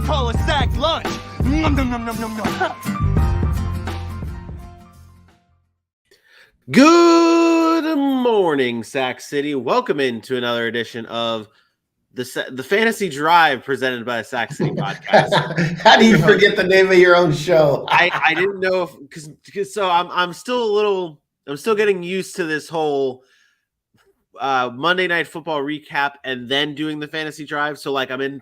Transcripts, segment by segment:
call a sack lunch. Nom, nom, nom, nom, nom, nom. Good morning, Sac City. Welcome into another edition of the Fantasy Drive presented by the Sac City Podcast. How do you forget the name of your own show? I didn't know if because so I'm still getting used to this whole Monday Night Football recap and then doing the Fantasy Drive. So like I'm in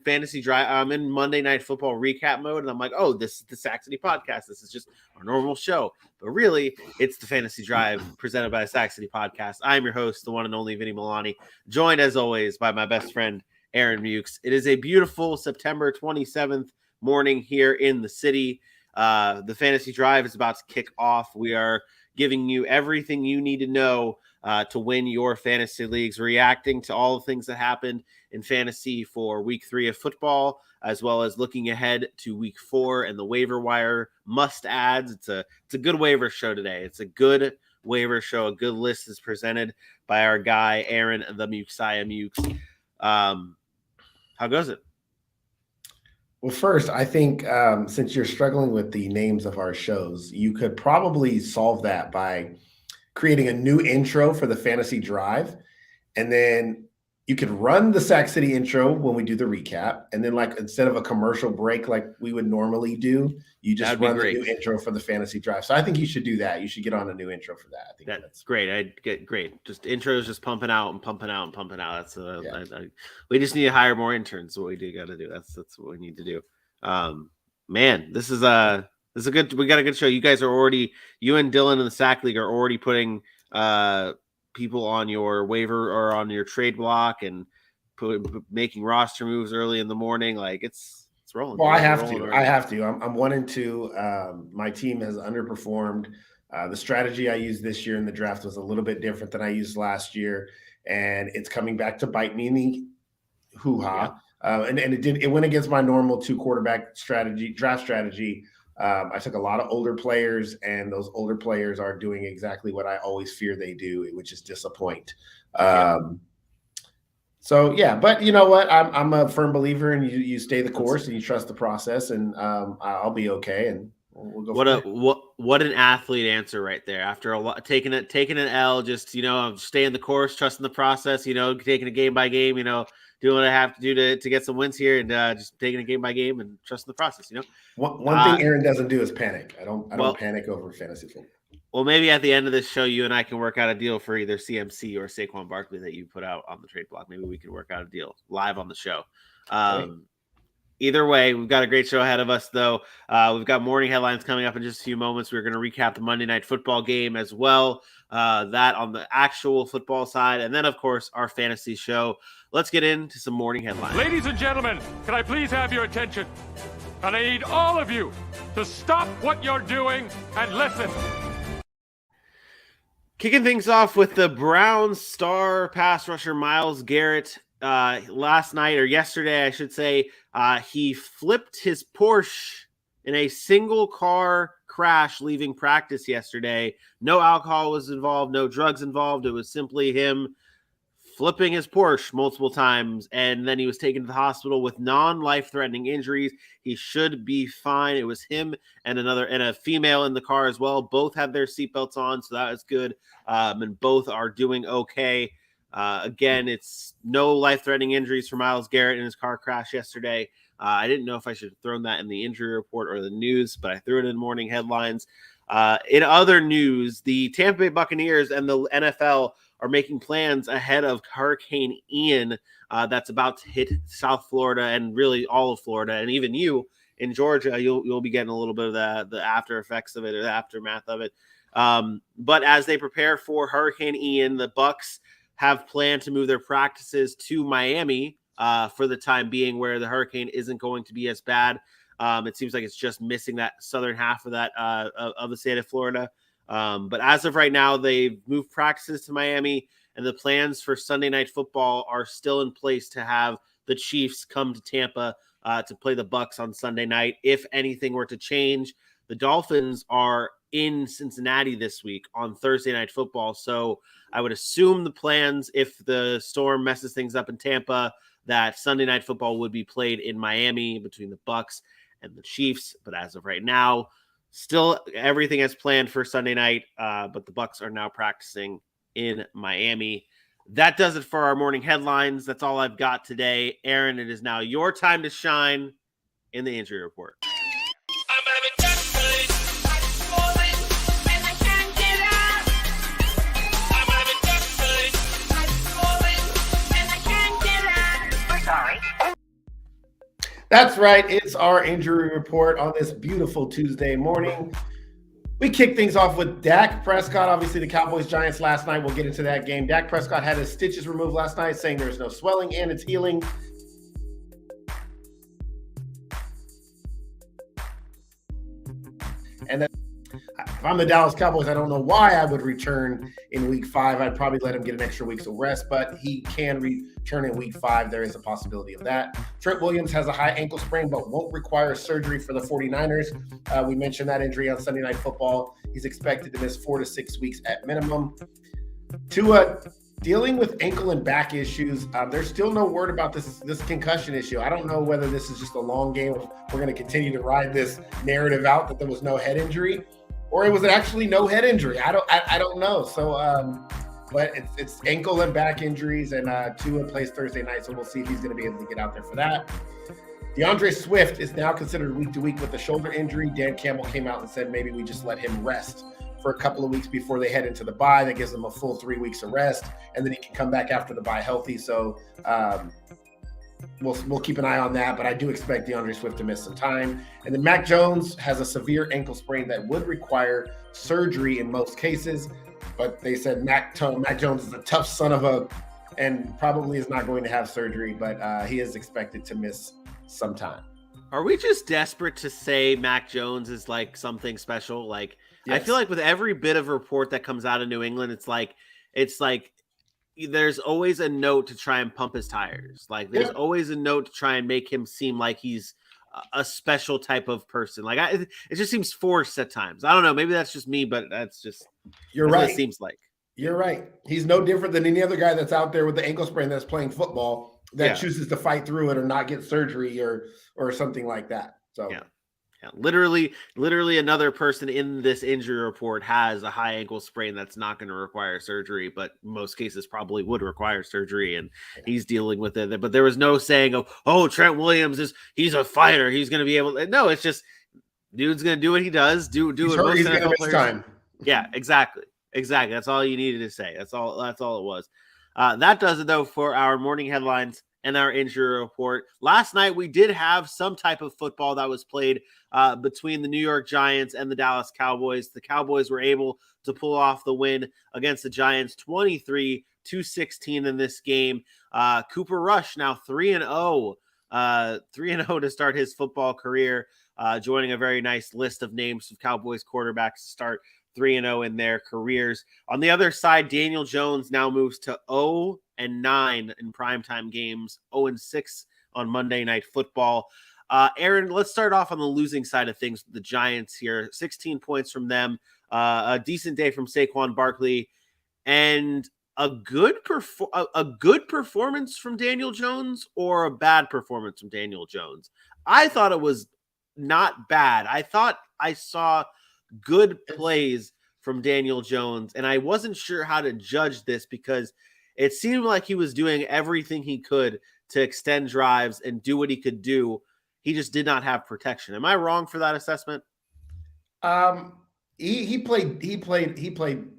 Monday Night Football recap mode, and I'm like, oh, this is the Sac City Podcast. This is just our normal show. But really, it's the Fantasy Drive presented by the Sac City Podcast. I'm your host, the one and only Vinny Milani, joined as always by my best friend, Aaron Mukes. It is a beautiful September 27th morning here in the city. The Fantasy Drive is about to kick off. We are giving you everything you need to know to win your fantasy leagues, reacting to all the things that happened in fantasy for week 3 of football, as well as looking ahead to week 4 and the waiver wire must adds. It's a good waiver show today. It's a good waiver show. A good list is presented by our guy, Aaron, the Mukesiah Mukes. How goes it? Well, first, I think since you're struggling with the names of our shows, you could probably solve that by creating a new intro for the Fantasy Drive. And then you could run the Sac City intro when we do the recap. And then like instead of a commercial break like we would normally do, you just run the new intro for the Fantasy Drive. So I think you should do that. You should get on a new intro for that. I think that's great. I'd get great. Just intros just pumping out and pumping out and pumping out. That's we just need to hire more interns. What we got to do. That's what we need to do. Man, this is a good. We got a good show. You guys are already. You and Dylan in the Sac League are already putting people on your waiver or on your trade block and making roster moves early in the morning. Like it's rolling. Well, I have to. I'm 1-2. My team has underperformed. The strategy I used this year in the draft was a little bit different than I used last year, and it's coming back to bite me in the hoo-ha. Yeah. And it went against my normal 2 quarterback draft strategy. I took a lot of older players, and those older players are doing exactly what I always fear they do, which is disappoint. So yeah, but you know what? I'm a firm believer in you stay the course and you trust the process, and I'll be okay. And we'll go. What an athlete answer right there. After a lot taking an L, just staying the course, trusting the process. Taking it game by game. Doing what I have to do to get some wins here, and just taking it game by game and trusting the process. One thing Aaron doesn't do is panic. I don't panic over fantasy football. Well, maybe at the end of this show, you and I can work out a deal for either CMC or Saquon Barkley that you put out on the trade block. Maybe we can work out a deal live on the show. Either way, we've got a great show ahead of us, though. We've got morning headlines coming up in just a few moments. We're going to recap the Monday Night Football game as well. That on the actual football side. And then, of course, our fantasy show. Let's get into some morning headlines. Ladies and gentlemen, can I please have your attention? And I need all of you to stop what you're doing and listen. Kicking things off with the Browns star pass rusher Myles Garrett. Yesterday, I should say, he flipped his Porsche in a single car crash leaving practice yesterday. No alcohol was involved, no drugs involved. It was simply him flipping his Porsche multiple times, and then he was taken to the hospital with non-life-threatening injuries. He should be fine. It was him and a female in the car as well. Both had their seatbelts on, so that was good. And both are doing okay. Again, it's no life-threatening injuries for Myles Garrett in his car crash yesterday. I didn't know if I should have thrown that in the injury report or the news, but I threw it in morning headlines. In other news, the Tampa Bay Buccaneers and the NFL are making plans ahead of Hurricane Ian that's about to hit South Florida and really all of Florida, and even you in Georgia, you'll be getting a little bit of the after effects of it or the aftermath of it. But as they prepare for Hurricane Ian, the Bucs have planned to move their practices to Miami for the time being, where the hurricane isn't going to be as bad. It seems like it's just missing that southern half of that of the state of Florida. But as of right now, they've moved practices to Miami, and the plans for Sunday Night Football are still in place to have the Chiefs come to Tampa to play the Bucs on Sunday night. If anything were to change, the Dolphins are in Cincinnati this week on Thursday Night Football. So I would assume the plans, if the storm messes things up in Tampa, that Sunday Night Football would be played in Miami between the Bucs and the Chiefs. But as of right now, still everything is planned for Sunday night, but the Bucs are now practicing in Miami. That does it for our morning headlines. That's all I've got today. Aaron, it is now your time to shine in the injury report. That's right. It's our injury report on this beautiful Tuesday morning. We kick things off with Dak Prescott. Obviously, the Cowboys-Giants last night. We'll get into that game. Dak Prescott had his stitches removed last night, saying there's no swelling and it's healing. And if I'm the Dallas Cowboys, I don't know why I would return in week 5. I'd probably let him get an extra week's of rest, but he can return in week 5. There is a possibility of that. Trent Williams has a high ankle sprain, but won't require surgery for the 49ers. We mentioned that injury on Sunday Night Football. He's expected to miss 4 to 6 weeks at minimum. Tua dealing with ankle and back issues. There's still no word about this concussion issue. I don't know whether this is just a long game. We're going to continue to ride this narrative out that there was no head injury, or it was actually no head injury. I don't know. So, but it's ankle and back injuries, and Tua plays Thursday night, so we'll see if he's going to be able to get out there for that. Deandre Swift is now considered week to week with a shoulder injury. Dan Campbell came out and said maybe we just let him rest for a couple of weeks before they head into the bye. That gives them a full 3 weeks of rest, and then he can come back after the bye healthy. So we'll keep an eye on that, but I do expect DeAndre Swift to miss some time. And then Mac Jones has a severe ankle sprain that would require surgery in most cases, but they said Mac Jones is a tough son of a, and probably is not going to have surgery, but he is expected to miss some time. Are we just desperate to say Mac Jones is like something special? Like, yes. I feel like with every bit of report that comes out of New England, it's like there's always a note to try and pump his tires. Like there's always a note to try and make him seem like he's a special type of person. Like it just seems forced at times. I don't know. Maybe that's just me, but that's just you're right. What it seems like you're right. He's no different than any other guy that's out there with the ankle sprain that's playing football that chooses to fight through it or not get surgery or something like that. So yeah. Literally another person in this injury report has a high ankle sprain that's not going to require surgery, but most cases probably would require surgery, and he's dealing with it. But there was no saying, oh, Trent Williams he's a fighter. He's going to be able to. No, it's just dude's going to do what he does. Do it. He's going to miss time. Yeah, exactly. That's all you needed to say. That's all it was. That does it, though, for our morning headlines and our injury report. Last night, we did have some type of football that was played between the New York Giants and the Dallas Cowboys. The Cowboys were able to pull off the win against the Giants 23-16 in this game. Cooper Rush now 3-0 to start his football career, joining a very nice list of names of Cowboys quarterbacks to start 3-0 in their careers. On the other side, Daniel Jones now moves to 0-9 in primetime games, 0-6 on Monday Night Football. Aaron, let's start off on the losing side of things with the Giants here. 16 points from them, a decent day from Saquon Barkley, and a good performance from Daniel Jones, or a bad performance from Daniel Jones? I thought it was not bad. I thought I saw good plays from Daniel Jones, and I wasn't sure how to judge this because it seemed like he was doing everything he could to extend drives and do what he could do. He just did not have protection. Am I wrong for that assessment? He played. He played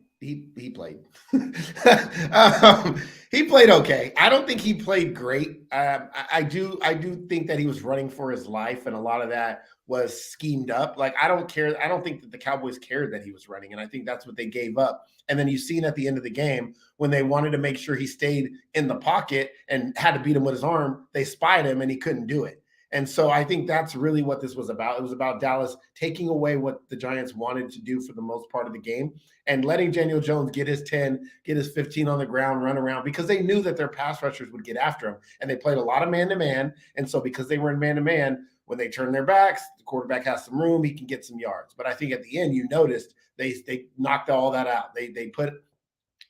okay. I don't think he played great. I do think that he was running for his life, and a lot of that was schemed up. Like, I don't care. I don't think that the Cowboys cared that he was running, and I think that's what they gave up. And then you've seen at the end of the game when they wanted to make sure he stayed in the pocket and had to beat him with his arm, they spied him and he couldn't do it. And so I think that's really what this was about. It was about Dallas taking away what the Giants wanted to do for the most part of the game and letting Daniel Jones get his 10, get his 15 on the ground, run around, because they knew that their pass rushers would get after him. And they played a lot of man-to-man. And so because they were in man-to-man, when they turn their backs, the quarterback has some room, he can get some yards. But I think at the end, you noticed they knocked all that out. They put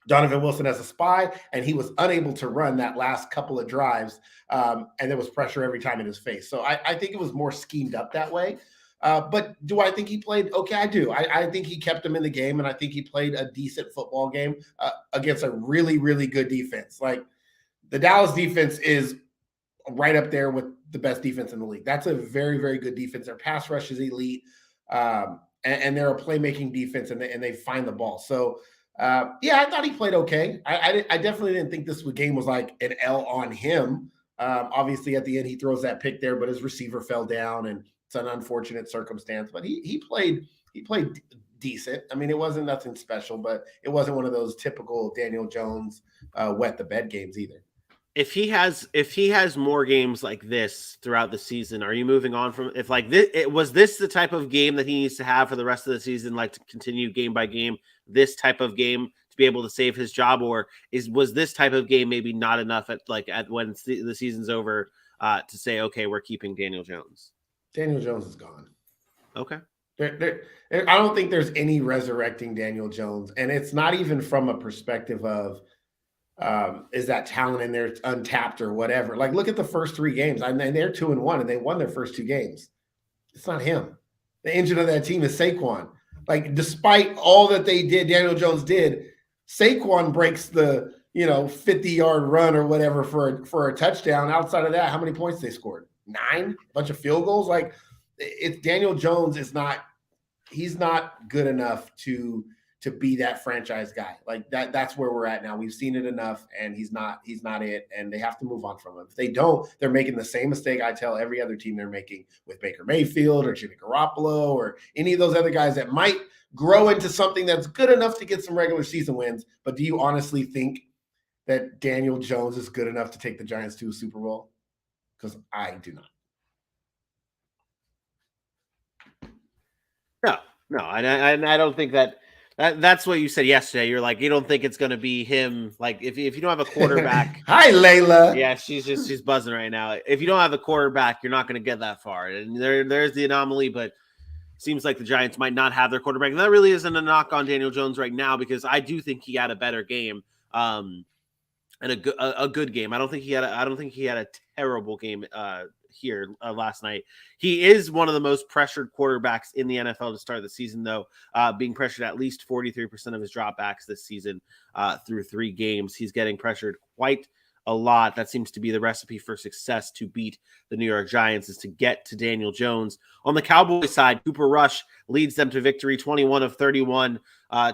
Donovan Wilson as a spy, and he was unable to run that last couple of drives, and there was pressure every time in his face. So I think it was more schemed up that way. But do I think he played okay? I do. I think he kept him in the game, and I think he played a decent football game against a really, really good defense. Like, the Dallas defense is right up there with the best defense in the league. That's a very, very good defense. Their pass rush is elite, and they're a playmaking defense, and they find the ball. So, I thought he played okay. I definitely didn't think this game was like an L on him. Obviously, at the end, he throws that pick there, but his receiver fell down, and it's an unfortunate circumstance. But he played decent. I mean, it wasn't nothing special, but it wasn't one of those typical Daniel Jones wet the bed games either. If he has more games like this throughout the season, are you moving on from if like this? Was this the type of game that he needs to have for the rest of the season, like to continue game by game, this type of game to be able to save his job, or was this type of game maybe not enough at when the season's over to say, okay, we're keeping Daniel Jones? Daniel Jones is gone. Okay. I don't think there's any resurrecting Daniel Jones, and it's not even from a perspective of is that talent in there untapped or whatever. Like, look at the first 3 games. I mean, they're 2-1 and they won their first 2 games. It's not him. The engine of that team is Saquon. Like, despite all that they did, Daniel Jones did, Saquon breaks the 50-yard run or whatever for a touchdown. Outside of that, how many points they scored? 9, a bunch of field goals. Like, it's Daniel Jones is not. He's not good enough to be that franchise guy. Like that's where we're at now. We've seen it enough, and he's not it, and they have to move on from him. If they don't, they're making the same mistake I tell every other team they're making with Baker Mayfield or Jimmy Garoppolo or any of those other guys that might grow into something that's good enough to get some regular season wins. But do you honestly think that Daniel Jones is good enough to take the Giants to a Super Bowl? Because I do not. No, I don't think that's what you said yesterday. You're like, you don't think it's going to be him. Like, if you don't have a quarterback. Hi, Layla. Yeah, she's buzzing right now. If you don't have a quarterback, you're not going to get that far. And there's the anomaly, but seems like the Giants might not have their quarterback. And that really isn't a knock on Daniel Jones right now, because I do think he had a better game, and a good game. I don't think he had a terrible game here last night. He is one of the most pressured quarterbacks in the NFL to start the season, though, being pressured at least 43% of his dropbacks this season through 3 games. He's getting pressured quite a lot. That seems to be the recipe for success to beat the New York Giants, is to get to Daniel Jones. On the Cowboys side, Cooper Rush leads them to victory, 21 of 31,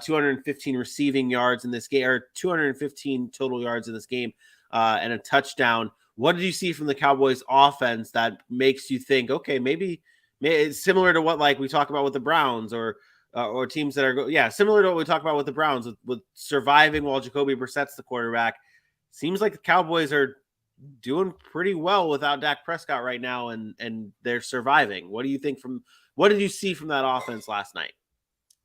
215 receiving yards in this game, or 215 total yards in this game, and a touchdown. What did you see from the Cowboys offense that makes you think, okay, maybe it's similar to what like we talk about with the Browns or teams that are similar to what we talk about with the Browns with surviving while Jacoby Brissett's the quarterback. Seems like the Cowboys are doing pretty well without Dak Prescott right now, and they're surviving. What did you see from that offense last night?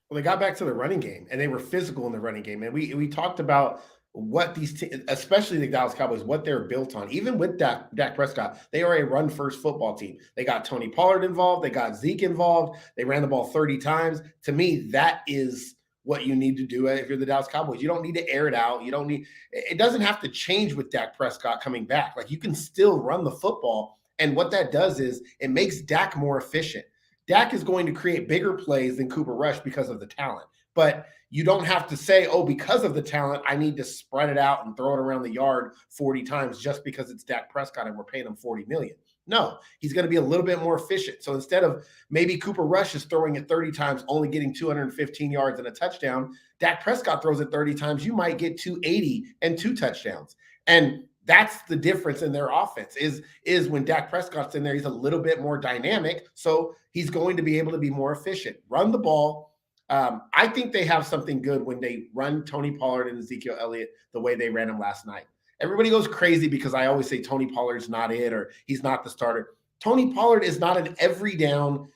Well, they got back to the running game, and they were physical in the running game. And we talked about what these teams, especially the Dallas Cowboys, what they're built on. Even with Dak Prescott, they are a run-first football team. They got Tony Pollard involved. They got Zeke involved. They ran the ball 30 times. To me, that is what you need to do if you're the Dallas Cowboys. You don't need to air it out. It doesn't have to change with Dak Prescott coming back. Like, you can still run the football. And what that does is it makes Dak more efficient. Dak is going to create bigger plays than Cooper Rush because of the talent. But you don't have to say, oh, because of the talent, I need to spread it out and throw it around the yard 40 times just because it's Dak Prescott and we're paying him $40 million. No, he's going to be a little bit more efficient. So instead of maybe Cooper Rush is throwing it 30 times, only getting 215 yards and a touchdown, Dak Prescott throws it 30 times, you might get 280 and 2 touchdowns. And that's the difference in their offense is when Dak Prescott's in there, he's a little bit more dynamic. So he's going to be able to be more efficient. Run the ball. I think they have something good when they run Tony Pollard and Ezekiel Elliott the way they ran him last night. Everybody goes crazy because I always say Tony Pollard's not it or he's not the starter. Tony Pollard is not an every down,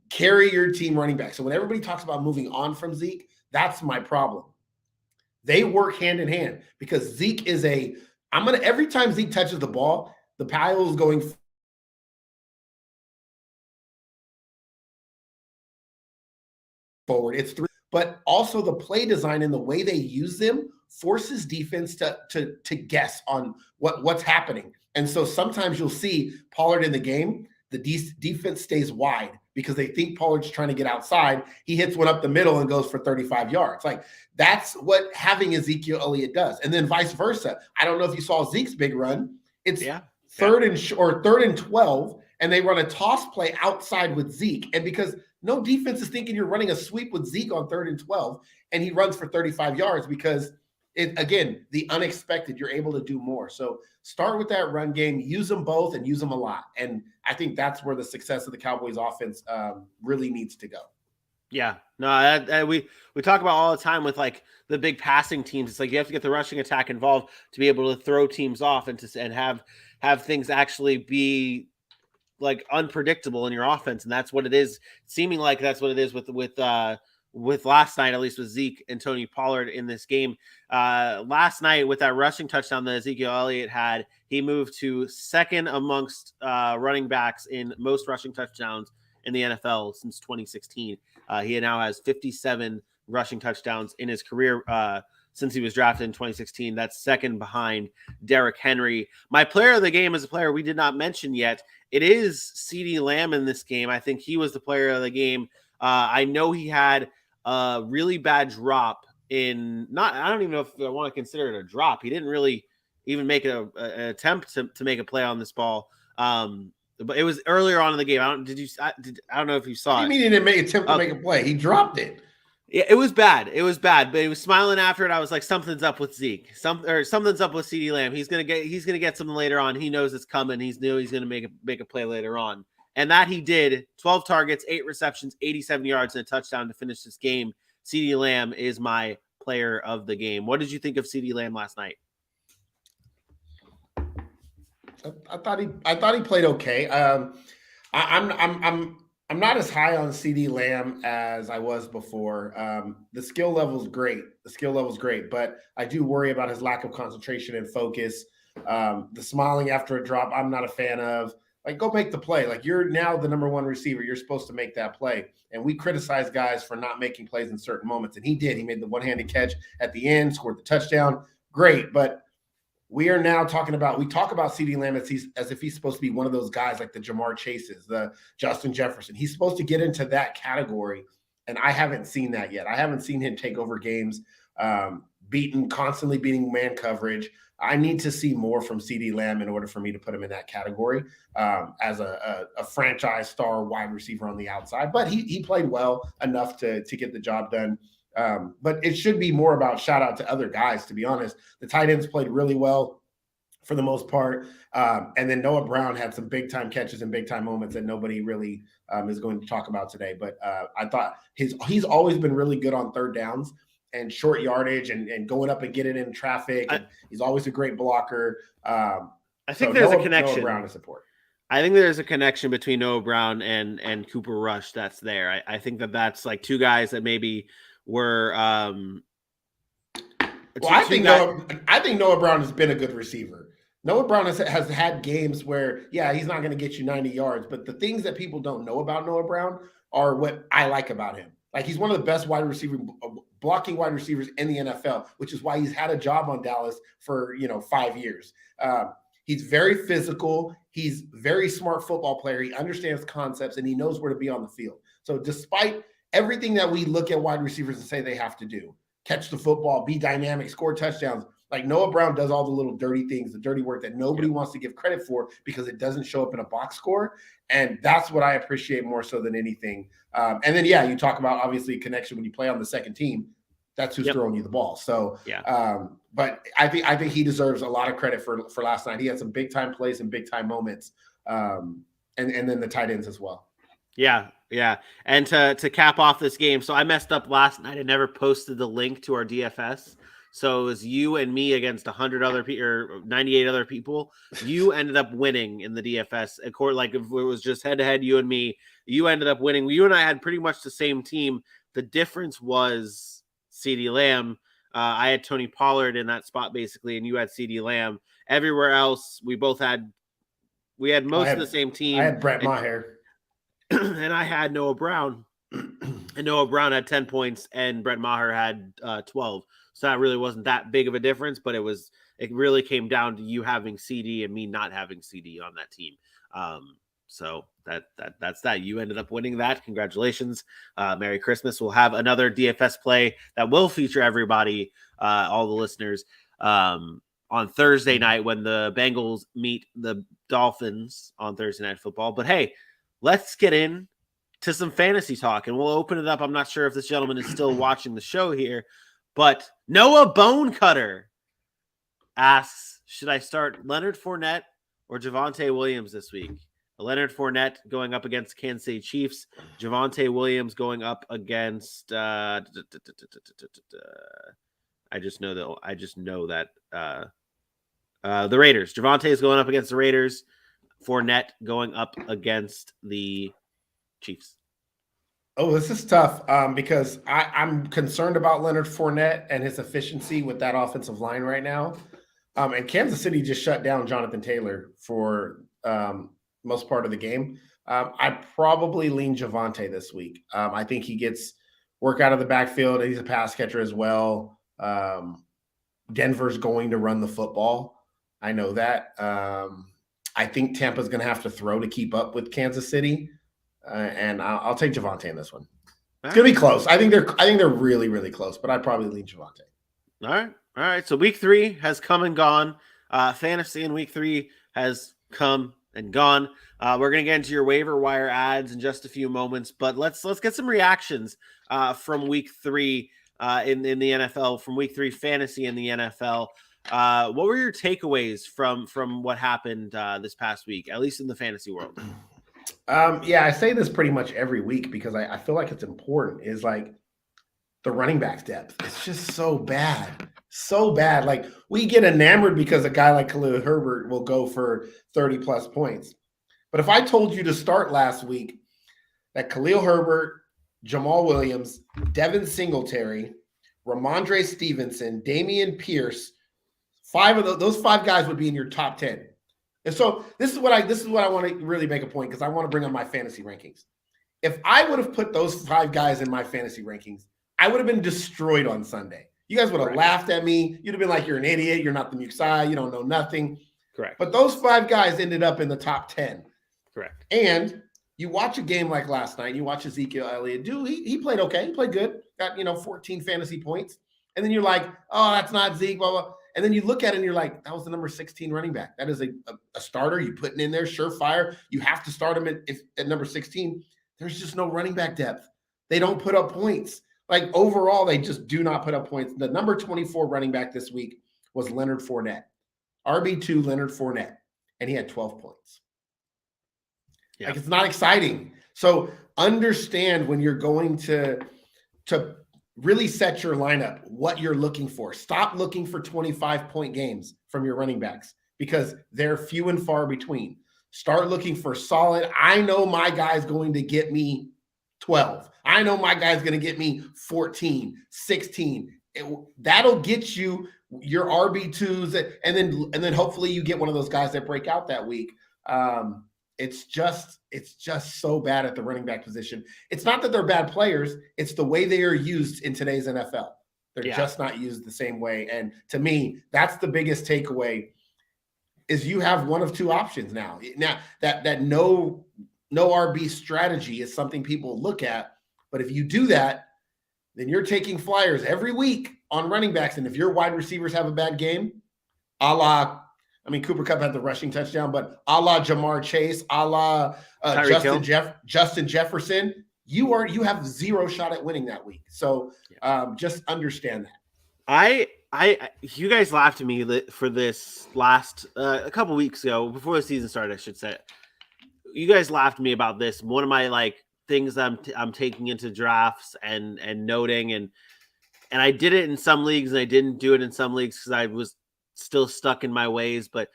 carry your team running back. So when everybody talks about moving on from Zeke, that's my problem. They work hand in hand because Zeke is every time Zeke touches the ball, the pile is going forward. It's 3, but also the play design and the way they use them forces defense to guess on what's happening. And so sometimes you'll see Pollard in the game, the defense stays wide because they think Pollard's trying to get outside. He hits one up the middle and goes for 35 yards. Like, that's what having Ezekiel Elliott does. And then vice versa. I don't know if you saw Zeke's big run. It's third and 12, and they run a toss play outside with Zeke. And because no defense is thinking you're running a sweep with Zeke on 3rd and 12, and he runs for 35 yards because again, the unexpected, you're able to do more. So start with that run game, use them both and use them a lot. And I think that's where the success of the Cowboys offense really needs to go. Yeah, no, we talk about all the time with like the big passing teams. It's like you have to get the rushing attack involved to be able to throw teams off and have things actually be like unpredictable in your offense. And that's what it is. Seeming like that's what it is with last night, at least with Zeke and Tony Pollard in this game. Last night with that rushing touchdown that Ezekiel Elliott had, he moved to second amongst running backs in most rushing touchdowns in the NFL since 2016. He now has 57 rushing touchdowns in his career since he was drafted in 2016. That's second behind Derrick Henry. My player of the game is a player we did not mention yet. It is CeeDee Lamb in this game. I think he was the player of the game. I know he had a really bad drop I don't even know if I want to consider it a drop. He didn't really even make an attempt to make a play on this ball. But it was earlier on in the game. I don't know if you saw it. You mean he didn't attempt to make a play? He dropped it. Yeah, it was bad. But he was smiling after it. I was like, something's up with Zeke. Something's up with CeeDee Lamb. He's gonna get something later on. He knows it's coming. He's gonna make a play later on. And that he did. 12 targets, 8 receptions, 87 yards, and a touchdown to finish this game. CeeDee Lamb is my player of the game. What did you think of CeeDee Lamb last night? I thought he played okay. I'm not as high on CeeDee Lamb as I was before. The skill level is great. But I do worry about his lack of concentration and focus. The smiling after a drop, I'm not a fan of. Like, go make the play. Like, you're now the number one receiver. You're supposed to make that play. And we criticize guys for not making plays in certain moments. And he did. He made the one-handed catch at the end, scored the touchdown. Great. But we are now talk about CeeDee Lamb as if he's supposed to be one of those guys like the Jamar Chases, the Justin Jefferson. He's supposed to get into that category. And I haven't seen that yet. I haven't seen him take over games, constantly beating man coverage. I need to see more from CeeDee Lamb in order for me to put him in that category as a franchise star wide receiver on the outside. But he played well enough to get the job done. But it should be more about shout out to other guys, to be honest. The tight ends played really well for the most part. And then Noah Brown had some big time catches and big time moments that nobody really is going to talk about today. But I thought he's always been really good on third downs and short yardage and going up and getting in traffic. And he's always a great blocker. I think there's a connection. Noah Brown to support. I think there's a connection between Noah Brown and Cooper Rush that's there. I think that's like two guys that maybe were I think Noah Brown has been a good receiver. Noah Brown has had games where, he's not going to get you 90 yards, but the things that people don't know about Noah Brown are what I like about him. Like, he's one of the best blocking wide receivers in the NFL, which is why he's had a job on Dallas for 5 years. He's very physical. He's a very smart football player. He understands concepts and he knows where to be on the field. So despite everything that we look at wide receivers and say they have to do, catch the football, be dynamic, score touchdowns, like Noah Brown does all the little dirty things, the dirty work that nobody wants to give credit for because it doesn't show up in a box score. And that's what I appreciate more so than anything. And then, you talk about obviously connection when you play on the second team. That's who's throwing you the ball. So, but I think he deserves a lot of credit for last night. He had some big time plays and big time moments, and then the tight ends as well. Yeah. And to cap off this game, so I messed up last night. I never posted the link to our DFS. So it was you and me against 100 other people or 98 other people. You ended up winning in the DFS. Like if it was just head to head, you and me, you ended up winning. You and I had pretty much the same team. The difference was CeeDee Lamb. I had Tony Pollard in that spot basically, and you had CeeDee Lamb. Everywhere else, we had most of the same team. I had Brett Maher. And I had Noah Brown. And Noah Brown had 10 points, and Brett Maher had 12. So that really wasn't that big of a difference, but it really came down to you having CD and me not having CD on that team. So that's that. You ended up winning that. Congratulations. Merry Christmas. We'll have another DFS play that will feature everybody, all the listeners, on Thursday night when the Bengals meet the Dolphins on Thursday Night Football. But hey, let's get in to some fantasy talk, and we'll open it up. I'm not sure if this gentleman is still watching the show here, but Noah Bonecutter asks, should I start Leonard Fournette or Javonte Williams this week? Leonard Fournette going up against Kansas City Chiefs. Javonte Williams going up against I just know that the Raiders. Javonte is going up against the Raiders. Fournette going up against the Chiefs. Oh, this is tough because I'm concerned about Leonard Fournette and his efficiency with that offensive line right now. And Kansas City just shut down Jonathan Taylor for most part of the game. I probably lean Javonte this week. I think he gets work out of the backfield. He's a pass catcher as well. Denver's going to run the football. I know that. I think Tampa's going to have to throw to keep up with Kansas City. And I'll take Javonte in this one. It's going to be close. I think they're really, really close, but I'd probably lean Javonte. All right. So week 3 has come and gone. Fantasy in week 3 has come and gone. We're going to get into your waiver wire ads in just a few moments, but let's get some reactions from week 3 in the NFL, from week 3 fantasy in the NFL. What were your takeaways from what happened this past week, at least in the fantasy world? Yeah, I say this pretty much every week because I feel like it's important, is like the running backs depth. It's just so bad. So bad. Like, we get enamored because a guy like Khalil Herbert will go for 30-plus points. But if I told you to start last week that Khalil Herbert, Jamal Williams, Devin Singletary, Ramandre Stevenson, Dameon Pierce, those 5 guys would be in your top 10. And so this is what I want to really make a point, because I want to bring up my fantasy rankings. If I would have put those 5 guys in my fantasy rankings, I would have been destroyed on Sunday. You guys would have laughed at me. You'd have been like, you're an idiot. You're not the Muxai. You don't know nothing. Correct. But those 5 guys ended up in the top 10. Correct. And you watch a game like last night, you watch Ezekiel Elliott do, he played okay. He played good. Got, 14 fantasy points. And then you're like, oh, that's not Zeke, blah, blah. And then you look at it and you're like, that was the number 16 running back. That is a starter. You putting in there, surefire. You have to start him at number 16. There's just no running back depth. They don't put up points. Like, overall, they just do not put up points. The number 24 running back this week was Leonard Fournette. RB2 Leonard Fournette. And he had 12 points. Yeah. Like, it's not exciting. So understand when you're going to really set your lineup, what you're looking for. Stop looking for 25-point games from your running backs, because they're few and far between. Start looking for solid. I know my guy's going to get me 12. I know my guy's going to get me 14, 16. That'll get you your RB2s, and then hopefully you get one of those guys that break out that week. It's just so bad at the running back position. It's not that they're bad players. It's the way they are used in today's NFL. They're just not used the same way. And to me, that's the biggest takeaway, is you have one of 2 options now. Now that no RB strategy is something people look at. But if you do that, then you're taking flyers every week on running backs. And if your wide receivers have a bad game, Cooper Kupp had the rushing touchdown, but a la Jamar Chase, a la Justin Jefferson, you have 0 shot at winning that week. So just understand that. You guys laughed at me for this last a couple weeks ago, before the season started, I should say. You guys laughed at me about this. One of my things I'm taking into drafts and noting, and I did it in some leagues and I didn't do it in some leagues because I was still stuck in my ways. But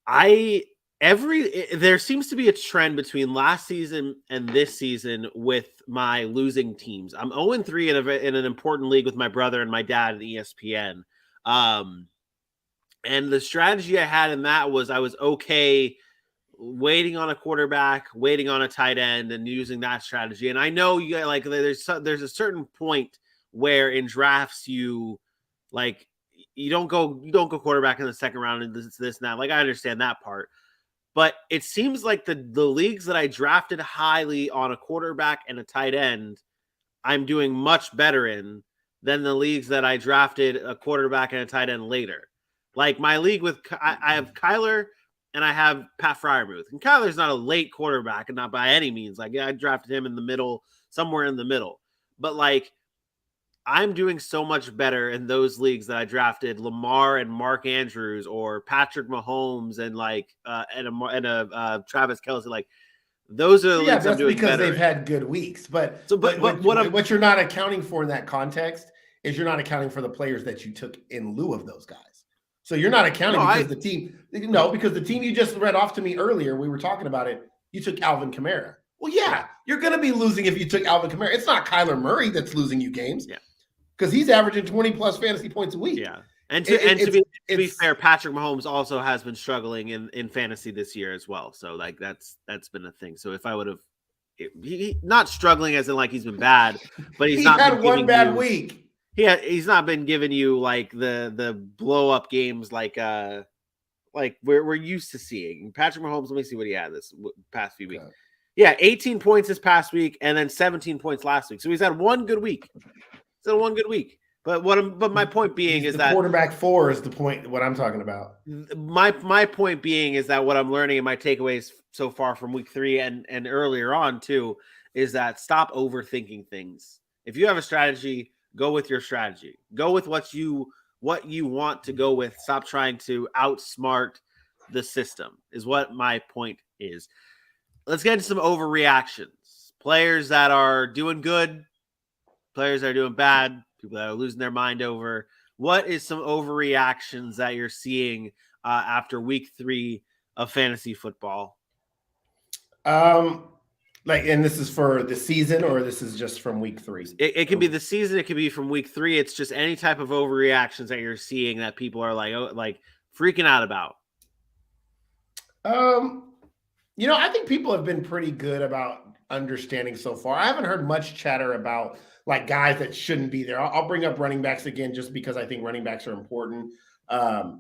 there seems to be a trend between last season and this season with my losing teams. I'm 0-3 in an important league with my brother and my dad at ESPN. And the strategy I had in that was I was okay waiting on a quarterback, waiting on a tight end, and using that strategy. And I know you there's a certain point where in drafts you don't go quarterback in the second round and this and that. Like, I understand that part. But it seems like the leagues that I drafted highly on a quarterback and a tight end, I'm doing much better in than the leagues that I drafted a quarterback and a tight end later. Like my league with I have Kyler and I have Pat Freiermuth. And Kyler's not a late quarterback, and not by any means. Like, I drafted him in the middle, somewhere in the middle. But like, I'm doing so much better in those leagues that I drafted Lamar and Mark Andrews or Patrick Mahomes and Travis Kelce. Like, those are the leagues I'm doing because better they've had good weeks. But what you're not accounting for in that context is you're not accounting for the players that you took in lieu of those guys. So you're not accounting because the team you just read off to me earlier, we were talking about it, you took Alvin Kamara. Well, yeah, you're going to be losing if you took Alvin Kamara. It's not Kyler Murray that's losing you games. Yeah. Because he's averaging 20-plus fantasy points a week. Yeah. And to be fair, Patrick Mahomes also has been struggling in fantasy this year as well. So, like, that's been a thing. So if I would have not struggling as in like he's been bad, but he's not had one bad week. He's not been giving you like the blow up games like we're used to seeing. Patrick Mahomes, let me see what he had this past few weeks. Yeah, 18 points this past week and then 17 points last week. So he's had one good week. But my point being is that quarterback 4 is the point. What I'm talking about. My point being is that what I'm learning in my takeaways so far from week 3 and earlier on too is that stop overthinking things. If you have a strategy, go with your strategy. Go with what you want to go with. Stop trying to outsmart the system. Is what my point is. Let's get into some overreactions. Players that are doing good. Players that are doing bad, people that are losing their mind over. What is some overreactions that you're seeing after week 3 of fantasy football? And this is for the season, or this is just from week 3? It can be the season. It can be from week 3. It's just any type of overreactions that you're seeing that people are like freaking out about. I think people have been pretty good about understanding so far. I haven't heard much chatter about like guys that shouldn't be there. I'll bring up running backs again, just because I think running backs are important. Let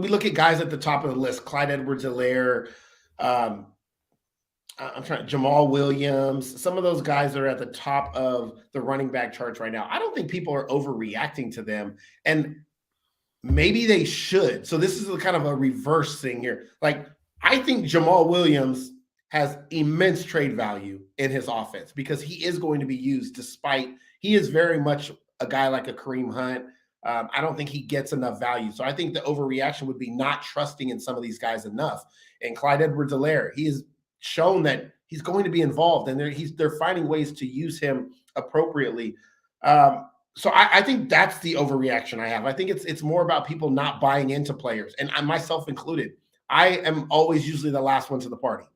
me look at guys at the top of the list: Clyde Edwards-Helaire, Jamal Williams. Some of those guys are at the top of the running back charts right now. I don't think people are overreacting to them, and maybe they should. So this is kind of a reverse thing here. Like, I think Jamal Williams has immense trade value in his offense because he is going to be used, despite he is very much a guy like a Kareem Hunt. I don't think he gets enough value. So I think the overreaction would be not trusting in some of these guys enough. And Clyde Edwards-Helaire, he has shown that he's going to be involved, and they're finding ways to use him appropriately. So I think that's the overreaction I have. I think it's more about people not buying into players, and I, myself included. I am always usually the last one to the party.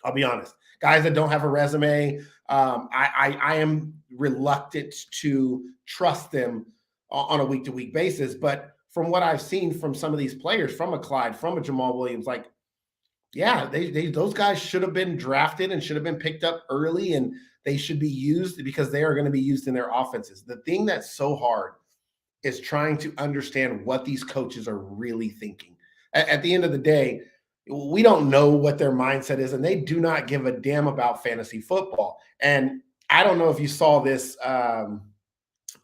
I'll be honest. Guys that don't have a resume, I am reluctant to trust them on a week-to-week basis. But from what I've seen from some of these players, from a Clyde, from a Jamal Williams, like, yeah, those guys should have been drafted and should have been picked up early, and they should be used because they are going to be used in their offenses. The thing that's so hard is trying to understand what these coaches are really thinking. At the end of the day, we don't know what their mindset is, and they do not give a damn about fantasy football. And I don't know if you saw this. I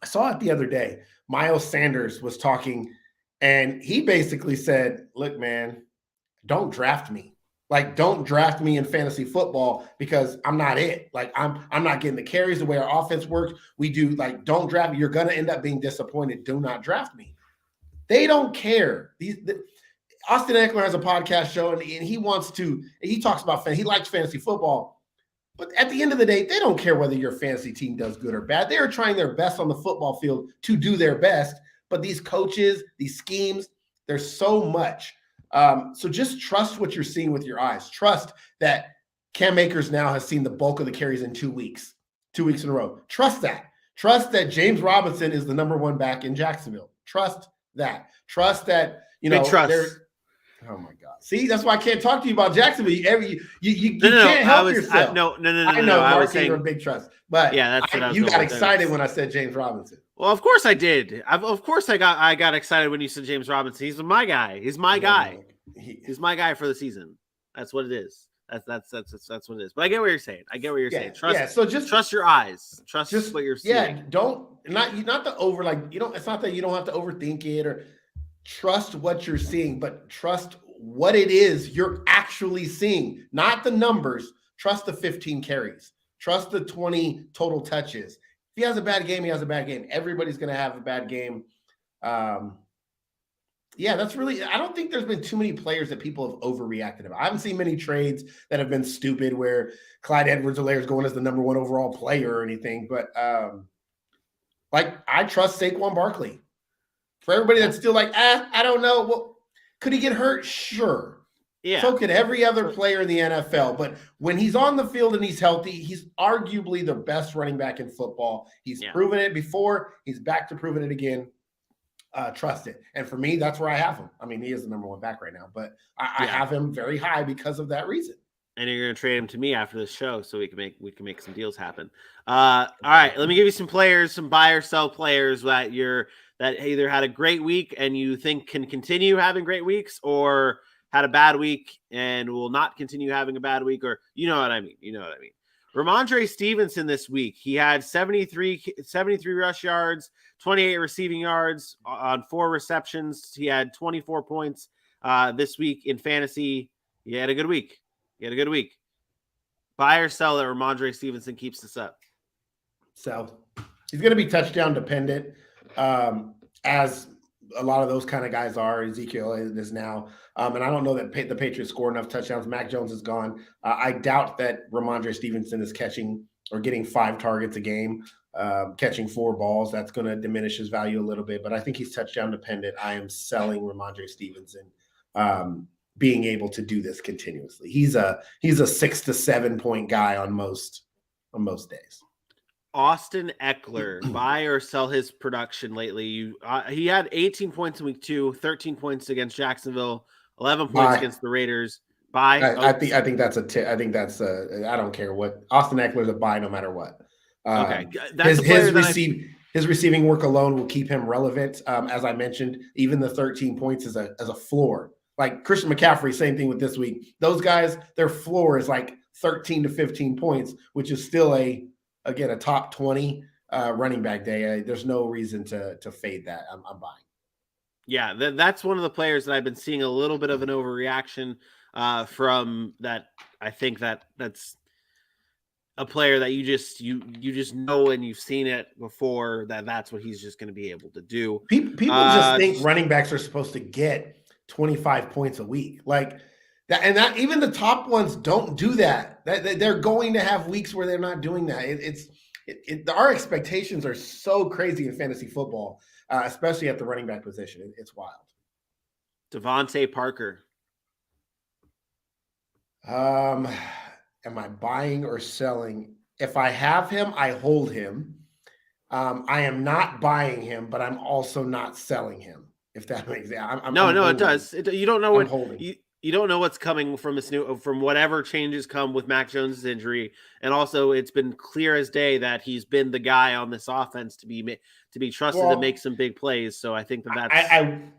saw it the other day. Miles Sanders was talking, and he basically said, look, man, don't draft me. Like, don't draft me in fantasy football because I'm not it. Like, I'm not getting the carries the way our offense works. We do, like, don't draft me. You're going to end up being disappointed. Do not draft me. They don't care. Austin Eckler has a podcast show, and he talks about he likes fantasy football. But at the end of the day, they don't care whether your fantasy team does good or bad. They are trying their best on the football field to do their best. But these coaches, these schemes, there's so much. So just trust what you're seeing with your eyes. Trust that Cam Akers now has seen the bulk of the carries in 2 weeks in a row. Trust that. Trust that James Robinson is the number 1 back in Jacksonville. Trust that. Trust that, Oh my God! See, that's why I can't talk to you about Jacksonville. You can't help yourself. No. I know, I Mark, was saying you're a big trust, but yeah, that's what I was you going got with. excited when I said James Robinson. Well, of course I did. Of course I got excited when you said James Robinson. He's my guy. He's my guy. He's my guy for the season. That's what it is. That's what it is. But I get what you're saying. Saying. So just trust your eyes. Trust what you're seeing. Yeah, not the over, like, it's not that you don't have to overthink it or trust what you're seeing, but trust what it is you're actually seeing, not the numbers. Trust the 15 carries. Trust the 20 total touches. If he has a bad game, he has a bad game. Everybody's going to have a bad game. Yeah, that's really – I don't think there's been too many players that people have overreacted about. I haven't seen many trades that have been stupid where Clyde Edwards-Helaire is going as the number one overall player or anything. But, I trust Saquon Barkley. For everybody that's still like, I don't know. Well, could he get hurt? Sure. Yeah. So could every other player in the NFL. But when he's on the field and he's healthy, he's arguably the best running back in football. He's proven it before. He's back to proving it again. Trust it. And for me, that's where I have him. I mean, he is the number one back right now, but I have him very high because of that reason. And you're going to trade him to me after this show so we can make some deals happen. All right, let me give you some players, some buy or sell players that either had a great week and you think can continue having great weeks, or had a bad week and will not continue having a bad week, or you know what I mean. Ramandre Stevenson this week, he had 73 rush yards, 28 receiving yards on 4 receptions. He had 24 points this week in fantasy. He had a good week. Buy or sell that Ramandre Stevenson keeps this up? Sell. He's going to be touchdown dependent, as a lot of those kind of guys are. Ezekiel is now. And I don't know that the Patriots score enough touchdowns. Mac Jones is gone. I doubt that Ramandre Stevenson is catching or getting 5 targets a game, catching 4 balls. That's going to diminish his value a little bit, but I think he's touchdown dependent. I am selling Ramandre Stevenson, being able to do this continuously. He's a 6 to 7 point guy on most days. Austin Eckler, buy or sell his production lately? He had 18 points in week 2, 13 points against Jacksonville, 11 points against the Raiders. Buy. I think that's I don't care what. Austin Eckler's a buy no matter what. Okay, his receiving work alone will keep him relevant. As I mentioned, even the 13 points is a floor. Like Christian McCaffrey, same thing with this week. Those guys, their floor is like 13 to 15 points, which is still a top 20 running back day. There's no reason to fade that. I'm buying. Yeah, that's one of the players that I've been seeing a little bit of an overreaction from. That I think that's a player that you just know, and you've seen it before, that's what he's just going to be able to do. People just think running backs are supposed to get 25 points a week, like that, and that even the top ones don't do that. They're going to have weeks where they're not doing that. Our expectations are so crazy in fantasy football, especially at the running back position. It's wild. Devontae Parker. Am I buying or selling? If I have him, I hold him. I am not buying him, but I'm also not selling him. If that makes sense. It does. You don't know what you don't know what's coming from whatever changes come with Mac Jones' injury, and also it's been clear as day that he's been the guy on this offense to be trusted to make some big plays. So I think that's.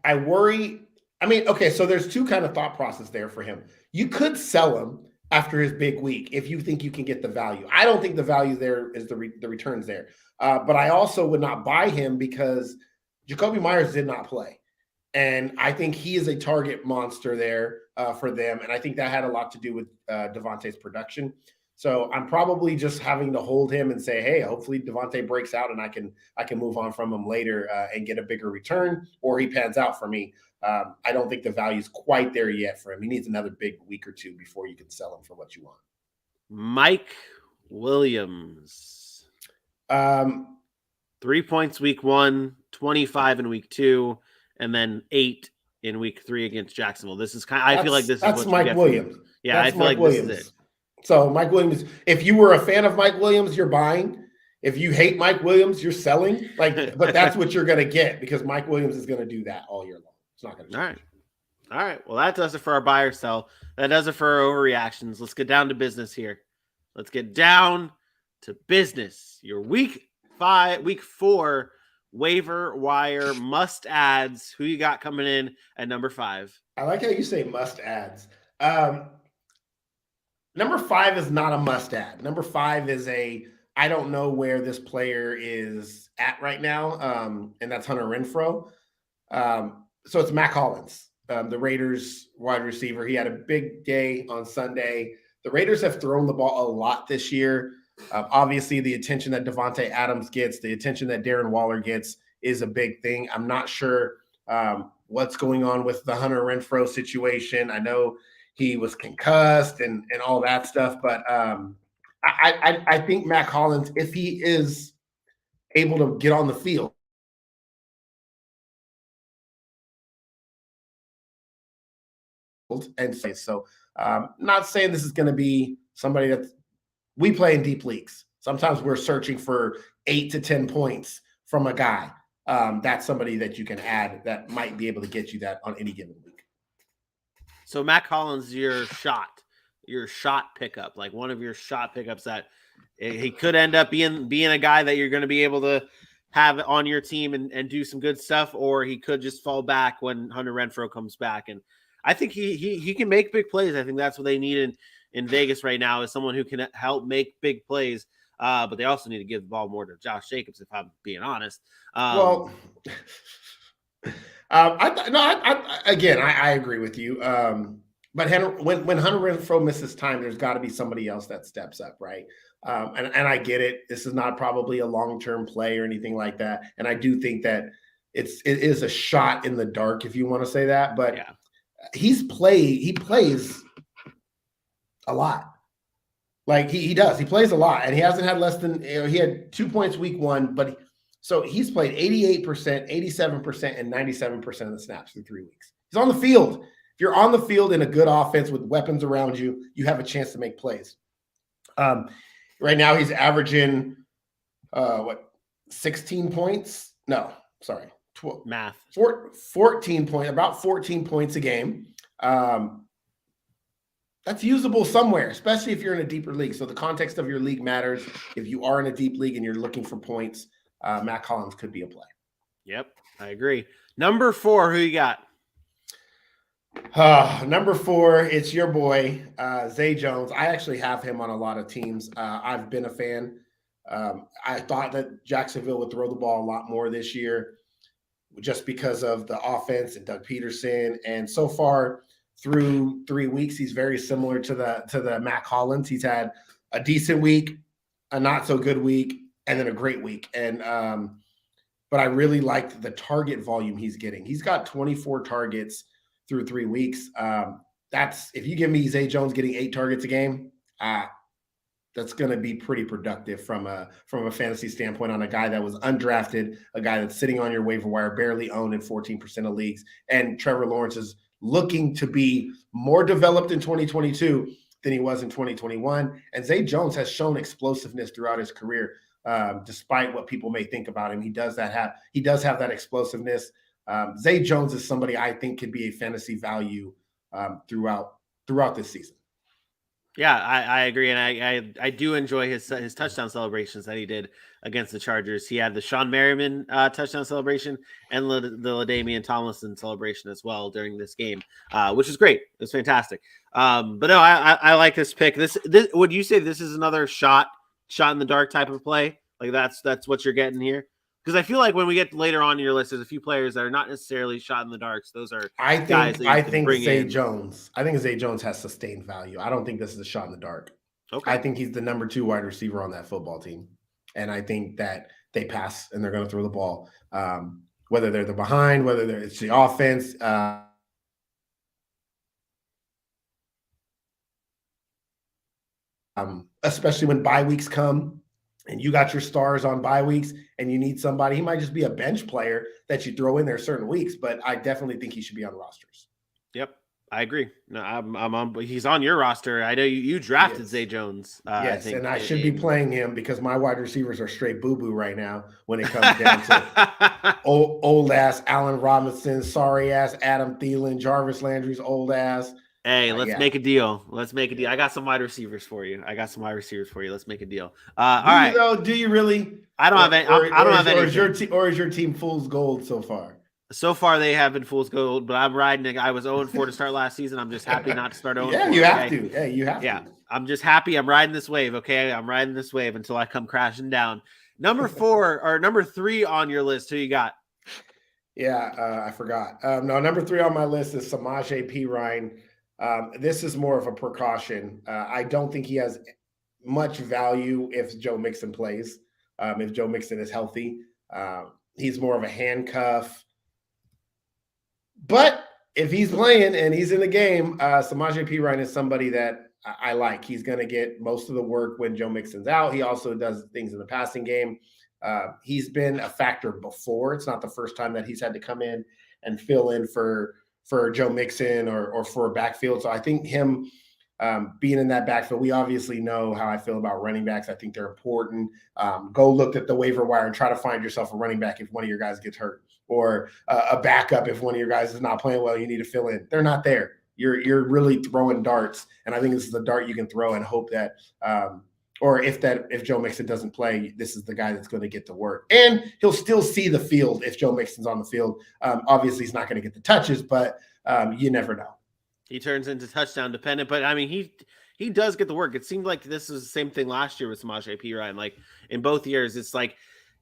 I worry. I mean, okay, so there's 2 kind of thought process there for him. You could sell him after his big week if you think you can get the value. I don't think the value there is the returns there, but I also would not buy him because Jacoby Myers did not play. And I think he is a target monster there for them. And I think that had a lot to do with Devontae's production. So I'm probably just having to hold him and say, hey, hopefully Devontae breaks out and I can move on from him later and get a bigger return, or he pans out for me. I don't think the value's quite there yet for him. He needs another big week or 2 before you can sell him for what you want. Mike Williams. 3 points week 1, 25 in week 2. And then 8 in week 3 against Jacksonville. This is I feel like this is what Mike Williams. Yeah, I feel like Williams. This is it. So Mike Williams, if you were a fan of Mike Williams, you're buying. If you hate Mike Williams, you're selling. But that's what you're going to get because Mike Williams is going to do that all year long. It's not going to change. All right. Well, that does it for our buy or sell. That does it for our overreactions. Let's get down to business here. Let's get down to business. Your week 4 waiver wire must adds. Who you got coming in at number 5? I like how you say must adds. Number 5 is not a must add. Number 5 is I don't know where this player is at right now, and that's Hunter Renfro. So it's Mac Hollins, the Raiders wide receiver. He had a big day on Sunday. The Raiders have thrown the ball a lot this year. Obviously, the attention that Devontae Adams gets, the attention that Darren Waller gets is a big thing. I'm not sure what's going on with the Hunter Renfro situation. I know he was concussed and all that stuff, but I think Mac Hollins, if he is able to get on the field, and so not saying this is going to be somebody that we play in deep leagues. Sometimes we're searching for 8 to 10 points from a guy. That's somebody that you can add that might be able to get you that on any given week. So Mac Hollins, your shot pickup, like one of your shot pickups that he could end up being a guy that you're going to be able to have on your team and do some good stuff, or he could just fall back when Hunter Renfro comes back. And I think he can make big plays. I think that's what they need in Vegas right now, is someone who can help make big plays. But they also need to give the ball more to Josh Jacobs, if I'm being honest. I agree with you. But when Hunter Renfro misses time, there's got to be somebody else that steps up, right? And I get it. This is not probably a long-term play or anything like that. And I do think that it is a shot in the dark, if you want to say that. But yeah, he plays a lot. Like he does. He plays a lot, and he hasn't had less than, he had 2 points week 1, but so he's played 88%, 87%, and 97% of the snaps through 3 weeks. He's on the field. If you're on the field in a good offense with weapons around you, you have a chance to make plays. Right now he's averaging 16 points? No, sorry. 12. Math. 14 points, about 14 points a game. That's usable somewhere, especially if you're in a deeper league. So the context of your league matters. If you are in a deep league and you're looking for points, Mac Hollins could be a play. Yep, I agree. Number 4, who you got? Number 4, it's your boy, Zay Jones. I actually have him on a lot of teams. I've been a fan. I thought that Jacksonville would throw the ball a lot more this year just because of the offense and Doug Peterson. And so far through 3 weeks, he's very similar to the Mac Hollins. He's had a decent week, a not so good week, and then a great week. And but I really liked the target volume he's getting. He's got 24 targets through 3 weeks. That's, if you give me Zay Jones getting 8 targets a game, that's going to be pretty productive from a fantasy standpoint on a guy that was undrafted, a guy that's sitting on your waiver wire, barely owned in 14% of leagues. And Trevor Lawrence is looking to be more developed in 2022 than he was in 2021. And Zay Jones has shown explosiveness throughout his career. Despite what people may think about him, he does have that explosiveness. Zay Jones is somebody I think could be a fantasy value throughout this season. Yeah, I agree, and I do enjoy his touchdown celebrations that he did against the Chargers. He had the Sean Merriman touchdown celebration and the LaDainian Tomlinson celebration as well during this game, which is great. It was fantastic. But no, I like this pick. This would you say this is another shot in the dark type of play? Like that's what you're getting here? Because I feel like when we get later on in your list, there's a few players that are not necessarily shot in the darks. Those are guys that you can bring in. I think Zay Jones has sustained value. I don't think this is a shot in the dark. Okay. I think he's the number 2 wide receiver on that football team. And I think that they pass and they're going to throw the ball, whether they're the behind, whether it's the offense. Especially when bye weeks come and you got your stars on bye weeks and you need somebody. He might just be a bench player that you throw in there certain weeks, but I definitely think he should be on rosters. Yep, I agree. No, I'm on. He's on your roster. I know you drafted Yes. Zay Jones. Yes, I think, and I should be playing him because my wide receivers are straight boo-boo right now when it comes down to old ass Allen Robinson, sorry ass Adam Thielen, Jarvis Landry's old ass. Hey, let's make a deal. Let's make a deal. Yeah. I got some wide receivers for you. Let's make a deal. Do all right. you though? Do you really? I don't have any. I don't have any. Or is your team fool's gold so far? So far, they have been fool's gold, but I'm riding. I was 0-4 to start last season. I'm just happy not to start 0-4. Yeah, you have to. Hey, you have to. I'm just happy. I'm riding this wave. Okay, I'm riding this wave until I come crashing down. Number 3 on your list. Who you got? Yeah, I forgot. No, number 3 on my list is Samaje Perine. This is more of a precaution. I don't think he has much value if Joe Mixon plays. If Joe Mixon is healthy, he's more of a handcuff. But if he's playing and he's in the game, Samaje Perine is somebody that I like. He's going to get most of the work when Joe Mixon's out. He also does things in the passing game. He's been a factor before. It's not the first time that he's had to come in and fill in for Joe Mixon or for a backfield. So I think him being in that backfield, we obviously know how I feel about running backs. I think they're important. Go look at the waiver wire and try to find yourself a running back if one of your guys gets hurt, or a backup if one of your guys is not playing well, you need to fill in. They're not there. You're really throwing darts, and I think this is the dart you can throw and hope that or if Joe Mixon doesn't play, this is the guy that's going to get the work. And he'll still see the field if Joe Mixon's on the field. Obviously, he's not going to get the touches, but you never know. He turns into touchdown dependent, but I mean, he does get the work. It seemed like this was the same thing last year with Samaje Perine. Like in both years, it's like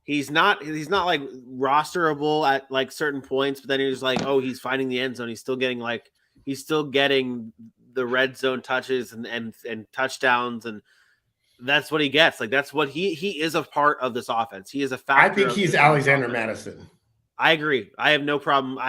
he's not like rosterable at like certain points, but then he's like, oh, he's finding the end zone. He's still getting the red zone touches and touchdowns, and that's what he gets. Like that's what he is a part of this offense. He is a factor. I think he's Alexander Madison. I agree. I have no problem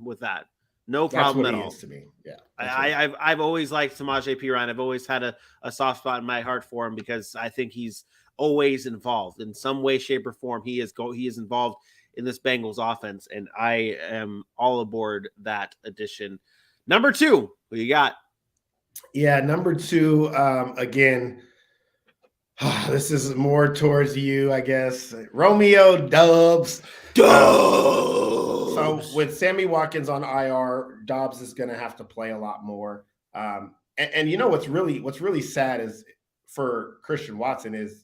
with that. No problem at all. To me. Yeah. I've always liked Samaje Perine. I've always had a soft spot in my heart for him because I think he's always involved in some way, shape, or form. He is involved in this Bengals offense, and I am all aboard that addition. Number 2, who you got? Yeah, number 2. Again, this is more towards you, I guess. Romeo Doubs. So with Sammy Watkins on IR, Dobbs is going to have to play a lot more. And you know what's really sad is for Christian Watson is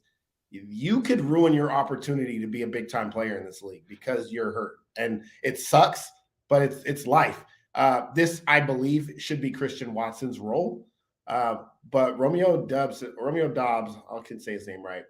you could ruin your opportunity to be a big time player in this league because you're hurt, and it sucks, but it's life. This I believe should be Christian Watson's role, but Romeo Doubs, I can say his name right,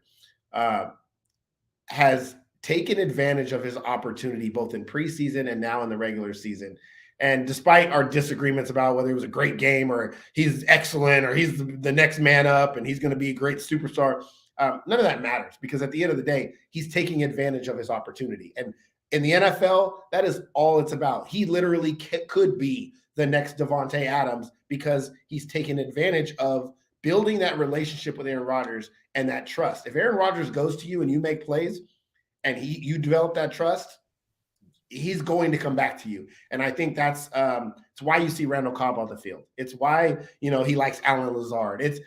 has taken advantage of his opportunity both in preseason and now in the regular season. And despite our disagreements about whether it was a great game or he's excellent or he's the next man up and he's going to be a great superstar, none of that matters because at the end of the day, he's taking advantage of his opportunity. And in the NFL, that is all it's about. He literally could be the next Devontae Adams because he's taken advantage of building that relationship with Aaron Rodgers and that trust. If Aaron Rodgers goes to you and you make plays, and you develop that trust, he's going to come back to you. And I think that's it's why you see Randall Cobb on the field. It's why, he likes Alan Lazard. It's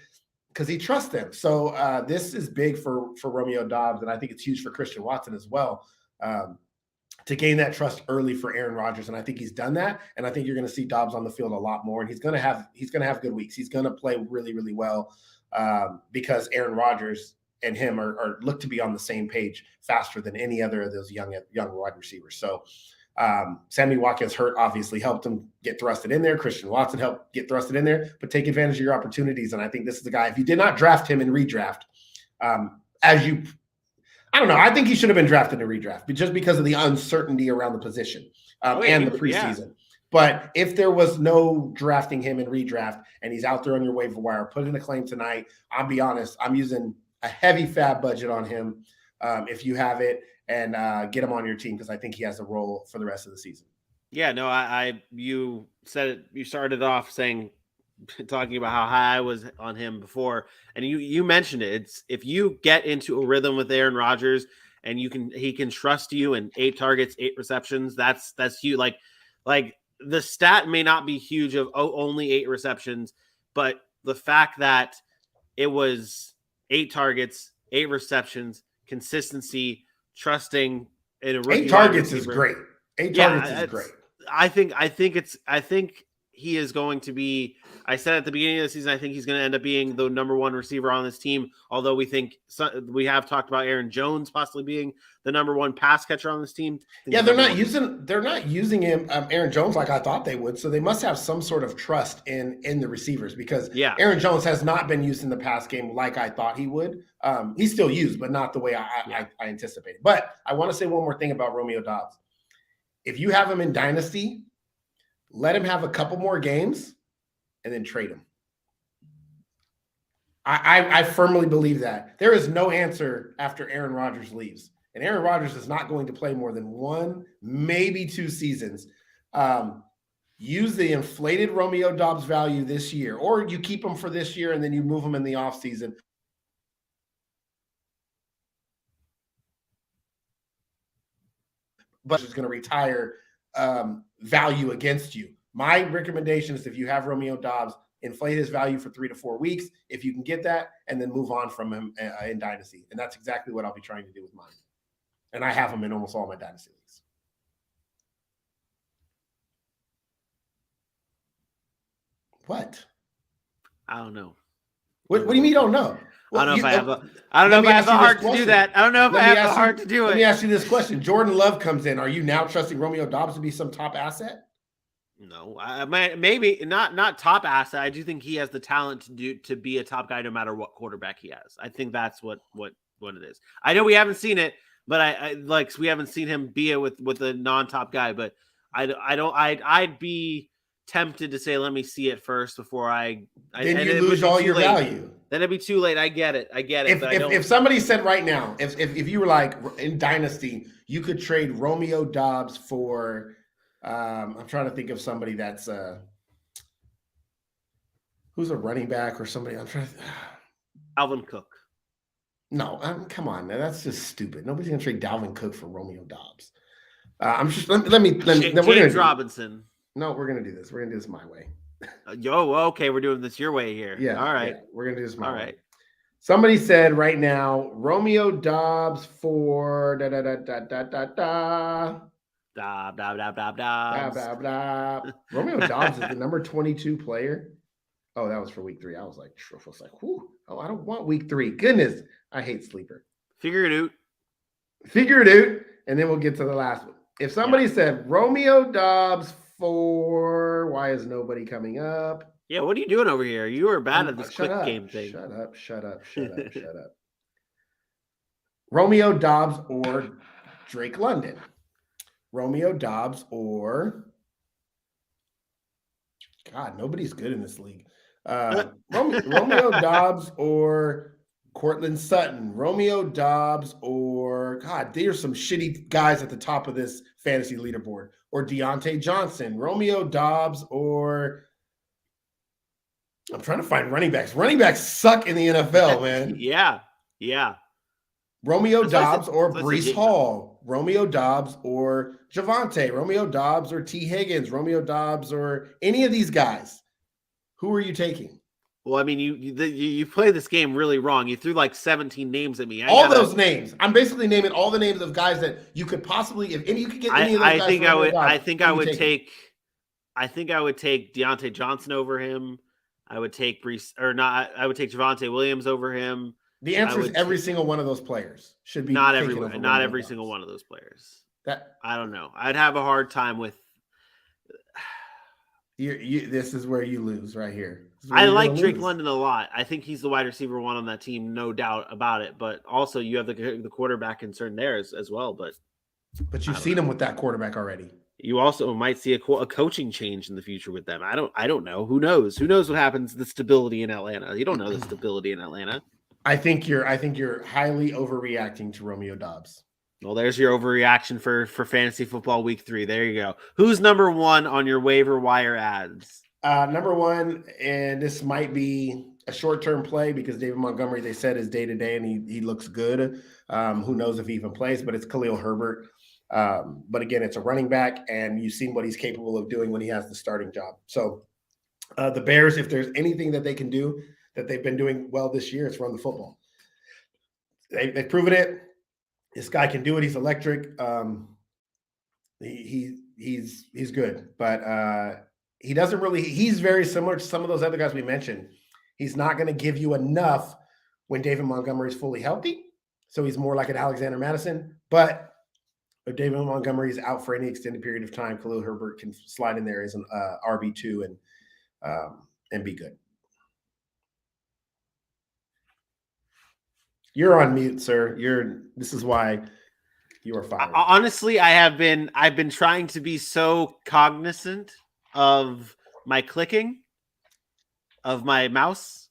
because he trusts them. So this is big for Romeo Doubs, and I think it's huge for Christian Watson as well to gain that trust early for Aaron Rodgers. And I think he's done that. And I think you're going to see Doubs on the field a lot more. And he's going to have good weeks. He's going to play really, really well because Aaron Rodgers and him are look to be on the same page faster than any other of those young wide receivers. So Sammy Watkins hurt obviously helped him get thrusted in there. Christian Watson helped get thrusted in there, but take advantage of your opportunities. And I think this is the guy, if you did not draft him in redraft, I don't know. I think he should have been drafted in redraft, but just because of the uncertainty around the position and the preseason. Yeah. But if there was no drafting him in redraft and he's out there on your waiver wire, put in a claim tonight, I'll be honest, I'm using a heavy fab budget on him if you have it, and get him on your team because I think he has a role for the rest of the season. Yeah, no, you said it. You started off talking about how high I was on him before, and you mentioned it. It's if you get into a rhythm with Aaron Rodgers and he can trust you in 8 targets, 8 receptions. That's you. Like the stat may not be huge of only 8 receptions, but the fact that it was 8 targets, 8 receptions, consistency, trusting in a rookie 8 targets is great. 8 targets is great. I think he is going to be, I said at the beginning of the season, I think he's going to end up being the number 1 receiver on this team. Although we have talked about Aaron Jones possibly being the number 1 pass catcher on this team. Yeah, they're not using him, Aaron Jones, like I thought they would. So they must have some sort of trust in the receivers, because Aaron Jones has not been used in the pass game like I thought he would. He's still used, but not the way I anticipated. But I want to say one more thing about Romeo Doubs. If you have him in Dynasty, let him have a couple more games and then trade him. I firmly believe that. There is no answer after Aaron Rodgers leaves. And Aaron Rodgers is not going to play more than 1, maybe 2 seasons. Use the inflated Romeo Doubs value this year, or you keep him for this year and then you move him in the offseason. But it's going to retire value against you. My recommendation is, if you have Romeo Doubs, inflate his value for 3 to 4 weeks, if you can get that, and then move on from him in Dynasty. And that's exactly what I'll be trying to do with mine. And I have him in almost all my Dynasty leagues. What? I don't know. What do you mean you don't know? I don't know if I have the heart to do that. I don't know if I have the heart to do it. Let me ask you this question. Jordan Love comes in. Are you now trusting Romeo Doubs to be some top asset? No, maybe not top asset. I do think he has the talent to be a top guy no matter what quarterback he has. I think that's what it is. I know we haven't seen it, but we haven't seen him be it with a non-top guy. But I'd be tempted to say, let me see it first before then you lose all your value. Then it'd be too late. I get it. If somebody said right now, if you were like in Dynasty, you could trade Romeo Doubs for, I'm trying to think of somebody that's who's a running back or somebody. I'm trying to. Alvin Cook. No, come on, man, that's just stupid. Nobody's gonna trade Dalvin Cook for Romeo Doubs. Let me. James Robinson. No, we're going to do this. We're going to do this my way. Okay. We're doing this your way here. Yeah. All right. Yeah, we're going to do this my way. All right. Somebody said right now, Romeo Doubs for Romeo Doubs is the number 22 player. Oh, that was for week 3. I was like, whew. Oh, I don't want week 3. Goodness, I hate sleeper. Figure it out. And then we'll get to the last one. If somebody said Romeo Doubs for, why is nobody coming up? Yeah, what are you doing over here? You are bad at this quick game thing. Shut up. Romeo Doubs or Drake London. Romeo Doubs or, God, nobody's good in this league. Romeo Doubs or Cortland Sutton. Romeo Doubs or, God, there's some shitty guys at the top of this fantasy leaderboard. Or Deontay Johnson. Romeo Doubs or, I'm trying to find running backs. Running backs suck in the NFL, man. Yeah. Romeo Doubs or Breece Hall. Romeo Doubs or Javonte. Romeo Doubs or T. Higgins. Romeo Doubs or any of these guys. Who are you taking? Well, I mean, you play this game really wrong. You threw like 17 names at me. Those names. I'm basically naming all the names of guys that you could possibly, if any, you could get any of those guys. I think I would take Deontay Johnson over him. I would take Breece, or not. I would take Javonte Williams over him. The answer is every single one of those players should be not everyone. Not every single one of those players. I don't know. I'd have a hard time with. This is where you lose right here. I like Drake London a lot. I think he's the wide receiver 1 on that team, no doubt about it. But also, you have the quarterback concern there as well. But you've seen him with that quarterback already. You also might see a coaching change in the future with them. I don't know. Who knows? Who knows what happens? The stability in Atlanta. You don't know the stability in Atlanta. I think you're highly overreacting to Romeo Doubs. Well, there's your overreaction for fantasy football week 3. There you go. Who's number 1 on your waiver wire ads? Number 1, and this might be a short-term play because David Montgomery, they said, is day-to-day, and he looks good. Who knows if he even plays, but it's Khalil Herbert. But again, it's a running back, and you've seen what he's capable of doing when he has the starting job. So the Bears, if there's anything that they can do that they've been doing well this year, it's run the football. They've proven it. This guy can do it. He's electric. He's good, but he doesn't really. He's very similar to some of those other guys we mentioned. He's not going to give you enough when David Montgomery is fully healthy. So he's more like an Alexander Madison. But if David Montgomery is out for any extended period of time, Khalil Herbert can slide in there as an RB2 and be good. You're on mute, sir. This is why you are fired. Honestly, I've been trying to be so cognizant of my clicking of my mouse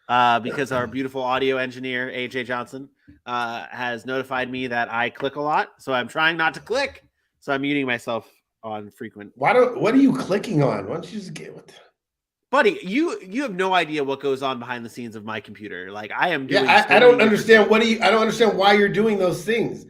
because our beautiful audio engineer AJ Johnson has notified me that I click a lot, so I'm trying not to click. So I'm muting myself on frequent. What are you clicking on? Why don't you just get with it? Buddy, you have no idea what goes on behind the scenes of my computer. Like I am doing. Yeah, I don't understand. I don't understand why you're doing those things.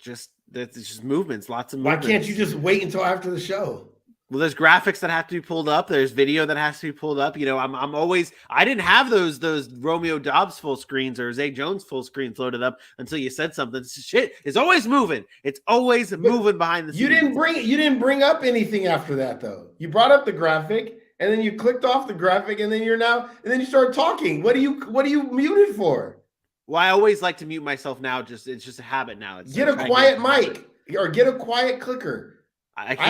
It's just movements, lots of movements. Why can't you just wait until after the show? Well, there's graphics that have to be pulled up. There's video that has to be pulled up. You know, I'm always. I didn't have those Romeo Dobbs full screens or Zay Jones full screens loaded up until you said something. Shit is always moving. It's always moving behind the scenes. You didn't bring up anything after that though. You brought up the graphic. And then you clicked off the graphic, and then you start talking. What are you muted for? Well, I always like to mute myself now. It's just a habit now. Get a quiet mic or get a quiet clicker. I can't.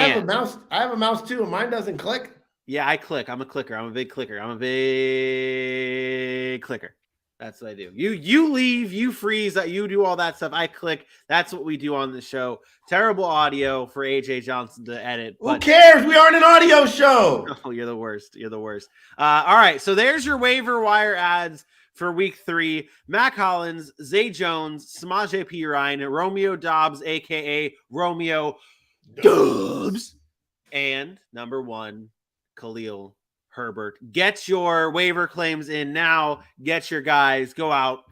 I have a mouse too, and mine doesn't click. Yeah, I click. I'm a clicker. I'm a big clicker. That's what I do. You leave, you freeze, you do all that stuff. I click. That's what we do on the show. Terrible audio for AJ Johnson to edit. Who cares? We aren't an audio show. Oh, you're the worst. You're the worst. All right, so there's your waiver wire ads for week 3. Mac Hollins, Zay Jones, Samaje Perine, Romeo Dobbs, a.k.a. Romeo Dobbs, and number 1, Khalil Herbert. Get your waiver claims in now. Get your guys. Go out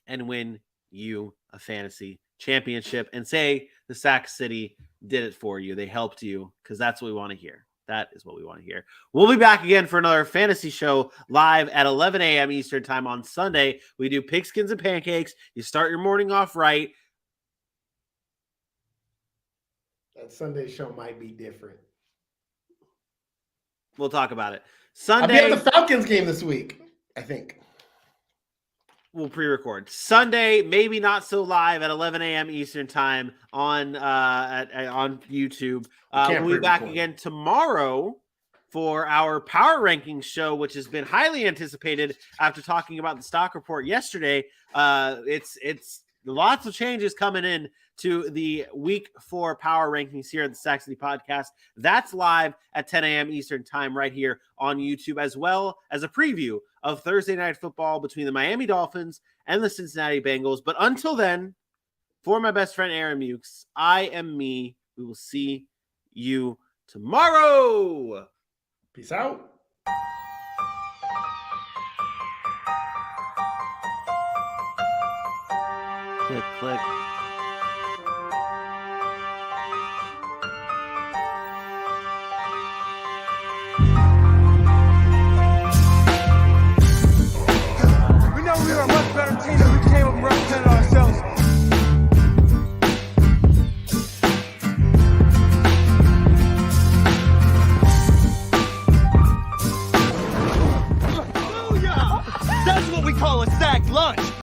and win you a fantasy championship and say the Sack City did it for you. They helped you because that's what we want to hear. That is what we want to hear. We'll be back again for another fantasy show live at 11 a.m. Eastern time on Sunday. We do pigskins and pancakes. You start your morning off right. That Sunday show might be different. We'll talk about it. Sunday. I'll be at the Falcons game this week, I think. We'll pre-record. Sunday, maybe not so live at 11 a.m. Eastern time on YouTube. We'll be back again tomorrow for our power rankings show, which has been highly anticipated after talking about the stock report yesterday. It's lots of changes coming in to the week 4 power rankings here at the Sack City Podcast. That's live at 10 a.m. Eastern time right here on YouTube, as well as a preview of Thursday Night Football between the Miami Dolphins and the Cincinnati Bengals. But until then, for my best friend Aaron Mukes, I am me. We will see you tomorrow. Peace out. Click, click. We are a much better team than we came up and represented ourselves. Hallelujah! That's what we call a sack lunch.